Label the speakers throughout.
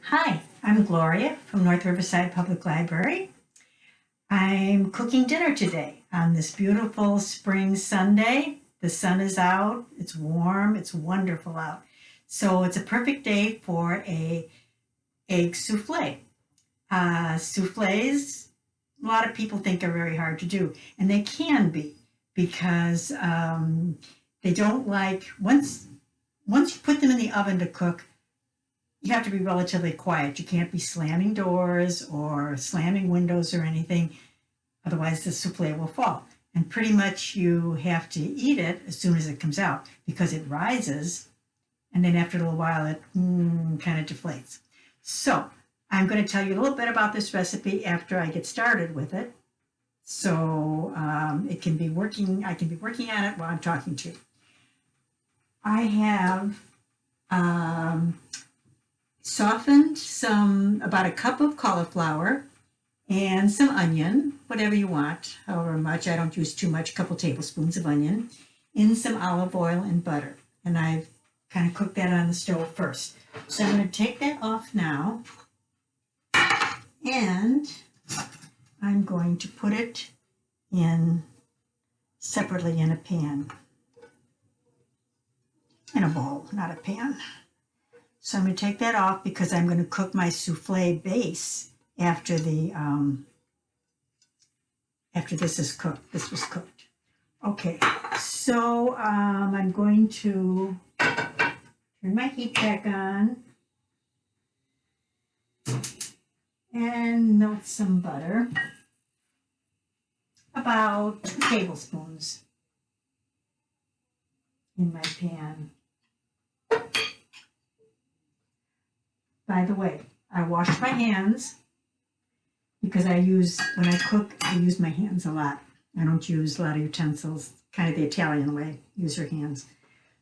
Speaker 1: Hi, I'm Gloria from North Riverside Public Library. I'm cooking dinner today on this beautiful spring Sunday. The sun is out, it's warm, it's wonderful out. So it's a perfect day for a egg souffle. Souffles, a lot of people think are very hard to do, and they can be because they don't like, once you put them in the oven to cook, you have to be relatively quiet. You can't be slamming doors or slamming windows or anything. Otherwise, the souffle will fall. And pretty much you have to eat it as soon as it comes out because it rises. And then after a little while, it kind of deflates. So I'm going to tell you a little bit about this recipe after I get started with it. So it can be working. I can be working on it while I'm talking to you. I have softened about a cup of cauliflower and some onion, whatever you want, however much. I don't use too much, a couple tablespoons of onion, in some olive oil and butter. And I've kind of cooked that on the stove first. So I'm going to take that off now, and I'm going to put it in separately in a pan, in a bowl, not a pan. So I'm going to take that off because I'm going to cook my souffle base after this is cooked. This was cooked. Okay, so I'm going to turn my heat back on and melt some butter, about 2 tablespoons in my pan. By the way, I wash my hands because when I cook, I use my hands a lot. I don't use a lot of utensils, kind of the Italian way, use your hands.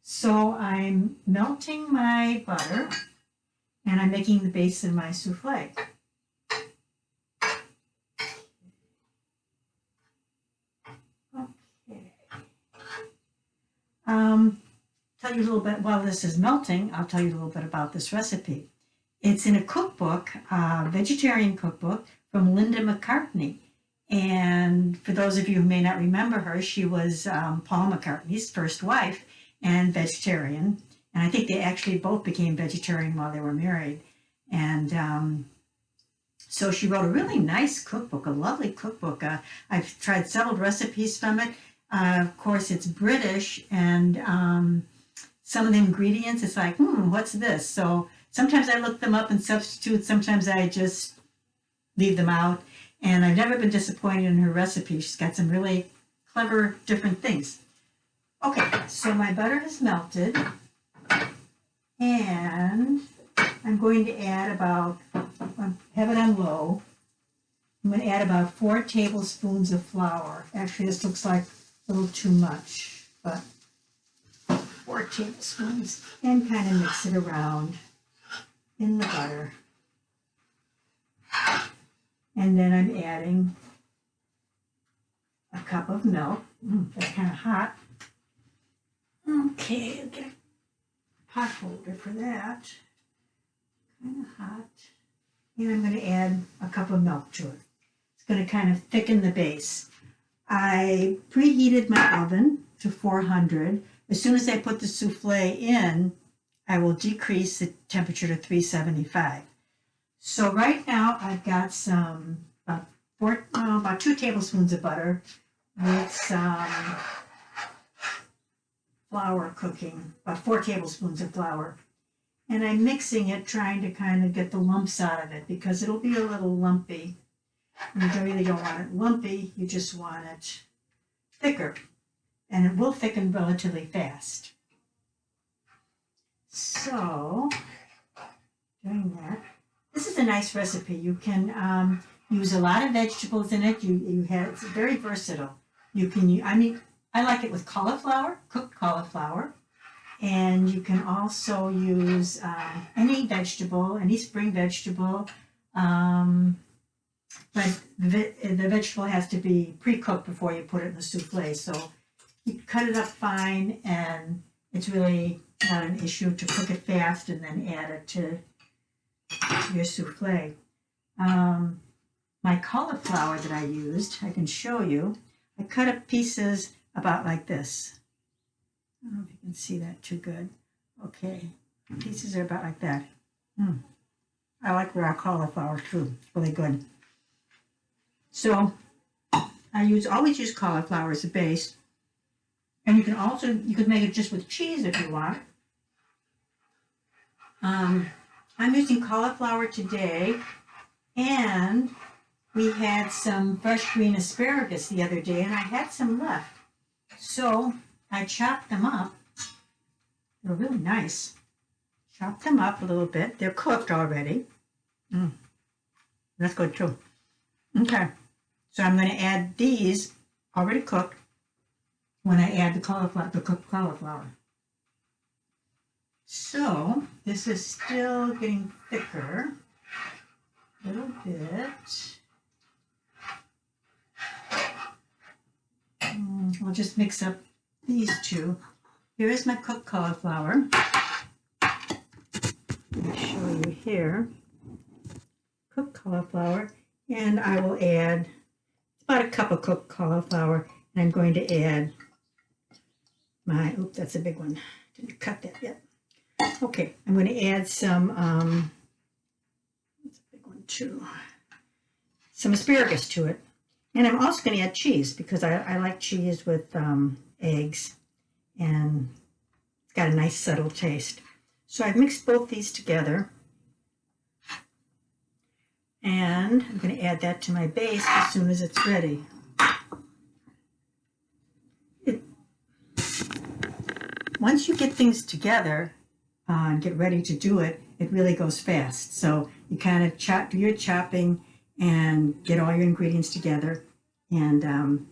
Speaker 1: So I'm melting my butter and I'm making the base of my souffle. Okay. Tell you a little bit, while this is melting, I'll tell you a little bit about this recipe. It's in a cookbook, a vegetarian cookbook from Linda McCartney. And for those of you who may not remember her, she was Paul McCartney's first wife and vegetarian. And I think they actually both became vegetarian while they were married. And so she wrote a really nice cookbook, a lovely cookbook. I've tried several recipes from it. Of course, it's British, and some of the ingredients, it's like, what's this? So sometimes I look them up and substitute. Sometimes I just leave them out. And I've never been disappointed in her recipe. She's got some really clever, different things. Okay, so my butter has melted. And I'm going to add have it on low. I'm going to add about 4 tablespoons of flour. Actually, this looks like a little too much, but 4 tablespoons. And kind of mix it around in the butter. And then I'm adding a cup of milk. That's kind of hot. Okay, I'll get a pot holder for that. Kind of hot. And I'm going to add a cup of milk to it. It's going to kind of thicken the base. I preheated my oven to 400. As soon as I put the souffle in, I will decrease the temperature to 375. So right now I've got about 2 tablespoons of butter with some flour cooking, about 4 tablespoons of flour. And I'm mixing it, trying to kind of get the lumps out of it because it'll be a little lumpy. And you really don't want it lumpy, you just want it thicker. And it will thicken relatively fast. So, doing that. This is a nice recipe. You can use a lot of vegetables in it. It's very versatile. I like it with cauliflower, cooked cauliflower, and you can also use any vegetable, any spring vegetable, but the vegetable has to be pre-cooked before you put it in the souffle. So you cut it up fine, and it's really not an issue to cook it fast and then add it to your souffle. My cauliflower that I used, I can show you. I cut up pieces about like this. I don't know if you can see that too good. Okay, pieces are about like that. I like raw cauliflower too, it's really good. So I always use cauliflower as a base. And you could make it just with cheese if you want. I'm using cauliflower today, and we had some fresh green asparagus the other day, and I had some left. So I chopped them up. They're really nice. Chop them up a little bit. They're cooked already. That's good too. Okay, so I'm going to add these already cooked when I add the cooked cauliflower. So this is still getting thicker a little bit. I'll just mix up these two. Here is my cooked cauliflower. I'll show you here. Cooked cauliflower, and I will add about a cup of cooked cauliflower, and I'm going to add my, oops, that's a big one. Didn't cut that yet. Okay, I'm going to add some, that's a big one too, some asparagus to it. And I'm also going to add cheese because I like cheese with eggs, and it's got a nice subtle taste. So I've mixed both these together, and I'm going to add that to my base as soon as it's ready. Once you get things together and get ready to do it, it really goes fast. So you kind of do your chopping and get all your ingredients together, and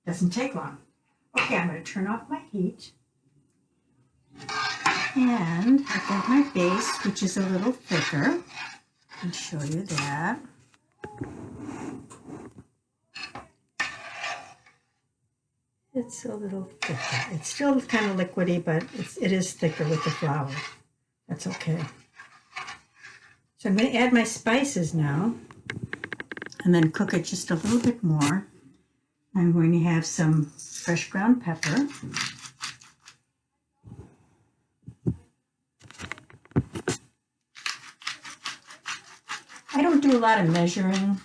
Speaker 1: doesn't take long. Okay, I'm going to turn off my heat, and I've got my base, which is a little thicker. I'll show you that. It's a little thicker. It's still kind of liquidy, but it is thicker with the flour. That's okay. So I'm going to add my spices now, and then cook it just a little bit more. I'm going to have some fresh ground pepper. I don't do a lot of measuring.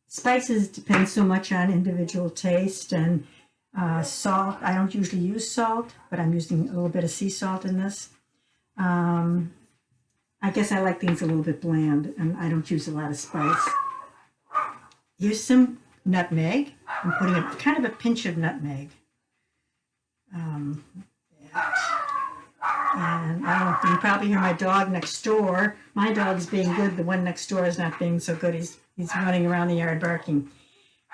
Speaker 1: Spices depend so much on individual taste, and salt. I don't usually use salt, but I'm using a little bit of sea salt in this. I guess I like things a little bit bland, and I don't use a lot of spice. Here's some nutmeg. I'm putting kind of a pinch of nutmeg. And I don't, you probably hear my dog next door. My dog's being good. The one next door is not being so good. He's running around the yard barking.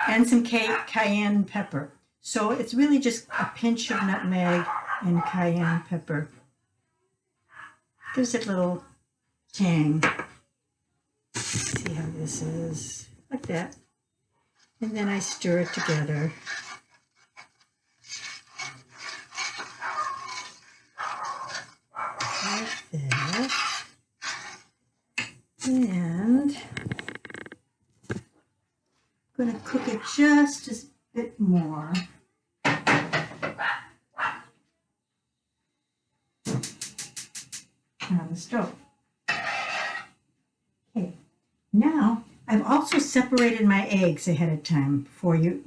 Speaker 1: And some cayenne pepper. So it's really just a pinch of nutmeg and cayenne pepper. Gives it a little tang. Let's see how this is. Like that. And then I stir it together. Like this. And I'm going to cook it just a bit more. On the stove. Okay, now I've also separated my eggs ahead of time before you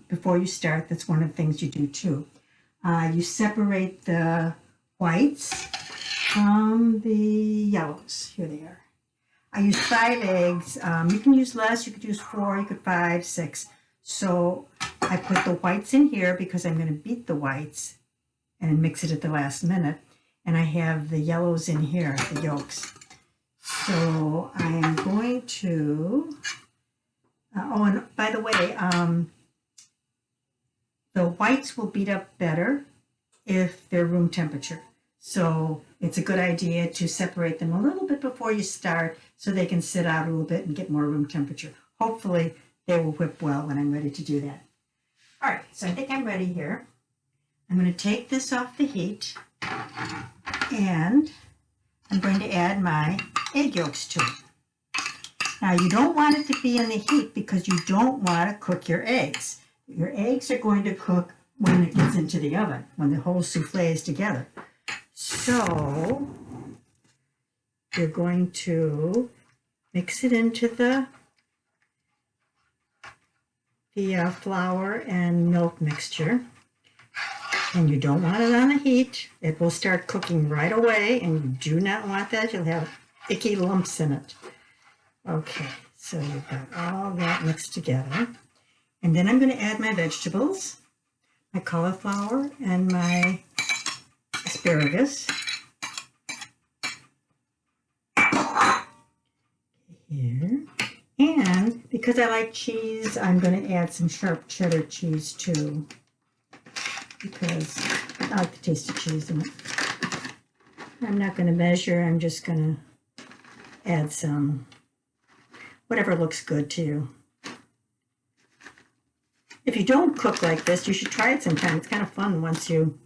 Speaker 1: start. That's one of the things you do too. You separate the whites from the yellows. Here they are. I use 5 eggs. You can use less. You could use 4. You could 5, 6. So I put the whites in here because I'm going to beat the whites and mix it at the last minute. And I have the yellows in here, the yolks. So I am going to, oh, and by the way, the whites will beat up better if they're room temperature. So it's a good idea to separate them a little bit before you start so they can sit out a little bit and get more room temperature. Hopefully they will whip well when I'm ready to do that. All right, so I think I'm ready here. I'm going to take this off the heat. And I'm going to add my egg yolks to it. Now you don't want it to be in the heat because you don't want to cook your eggs. Your eggs are going to cook when it gets into the oven, when the whole souffle is together. So you're going to mix it into the flour and milk mixture. And you don't want it on the heat. It will start cooking right away, and you do not want that. You'll have icky lumps in it. Okay, so you've got all that mixed together. And then I'm going to add my vegetables, my cauliflower and my asparagus. Here. And because I like cheese, I'm going to add some sharp cheddar cheese too, because I like the taste of cheese in it. I'm not going to measure, I'm just going to add some, whatever looks good to you. If you don't cook like this, you should try it sometime. It's kind of fun once you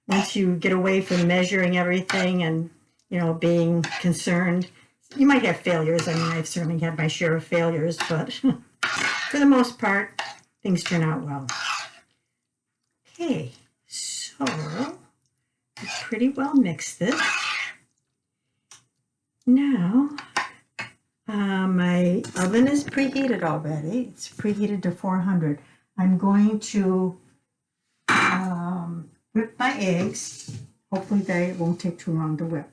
Speaker 1: get away from measuring everything and, you know, being concerned. You might have failures. I mean, I've certainly had my share of failures, but for the most part, things turn out well. Okay, so I pretty well mixed this. Now, my oven is preheated already. It's preheated to 400. I'm going to whip my eggs. Hopefully they won't take too long to whip.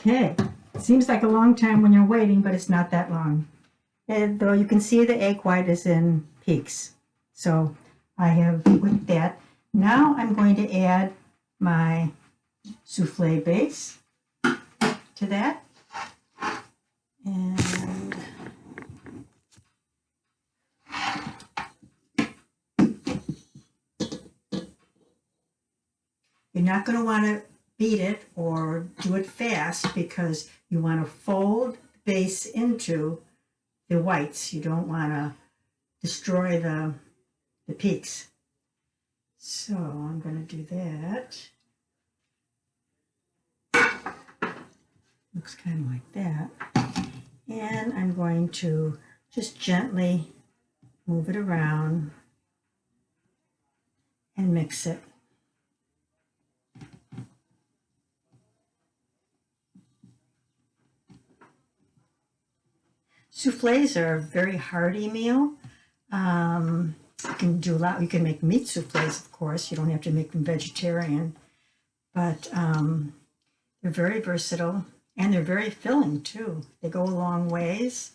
Speaker 1: Okay, seems like a long time when you're waiting, but it's not that long. And though you can see the egg white is in peaks. So I have whipped that. Now I'm going to add my souffle base to that. And you're not going to want to beat it or do it fast because you want to fold the base into the whites. You don't want to destroy the peaks. So I'm going to do that. Looks kind of like that. And I'm going to just gently move it around and mix it. Souffles are a very hearty meal. You can do a lot. You can make meat souffles, of course. You don't have to make them vegetarian. But they're very versatile, and they're very filling, too. They go a long ways,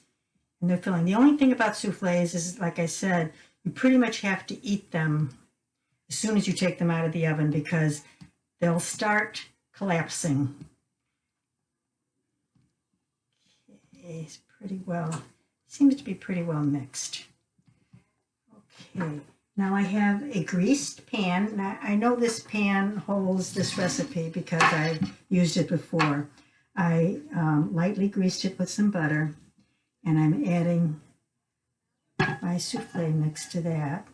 Speaker 1: and they're filling. The only thing about souffles is, like I said, you pretty much have to eat them as soon as you take them out of the oven because they'll start collapsing. Okay, it's pretty well, seems to be pretty well mixed. Okay, now I have a greased pan. Now I know this pan holds this recipe because I've used it before. I lightly greased it with some butter, and I'm adding my souffle mix to that.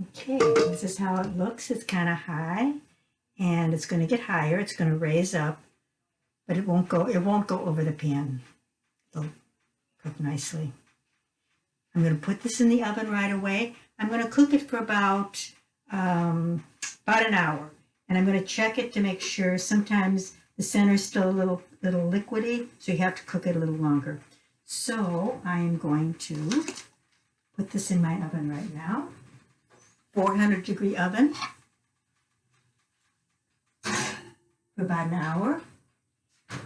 Speaker 1: Okay, this is how it looks. It's kind of high, and it's going to get higher. It's going to raise up, but it won't go over the pan. It'll cook nicely. I'm going to put this in the oven right away. I'm going to cook it for about an hour, and I'm going to check it to make sure. Sometimes the center is still a little liquidy, so you have to cook it a little longer. So I am going to put this in my oven right now. 400-degree oven for about an hour,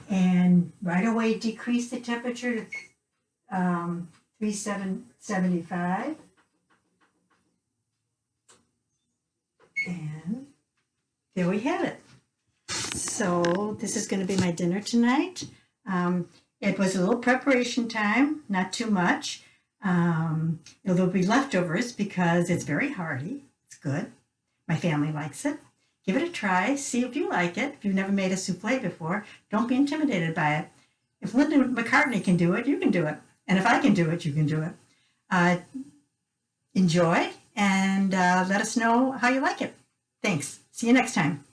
Speaker 1: and right away decrease the temperature to 375, and there we have it. So this is going to be my dinner tonight. It was a little preparation time, not too much. There'll be leftovers because it's very hearty. It's good. My family likes it. Give it a try. See if you like it. If you've never made a souffle before, don't be intimidated by it. If Linda McCartney can do it, you can do it. And if I can do it, you can do it. Enjoy and let us know how you like it. Thanks. See you next time.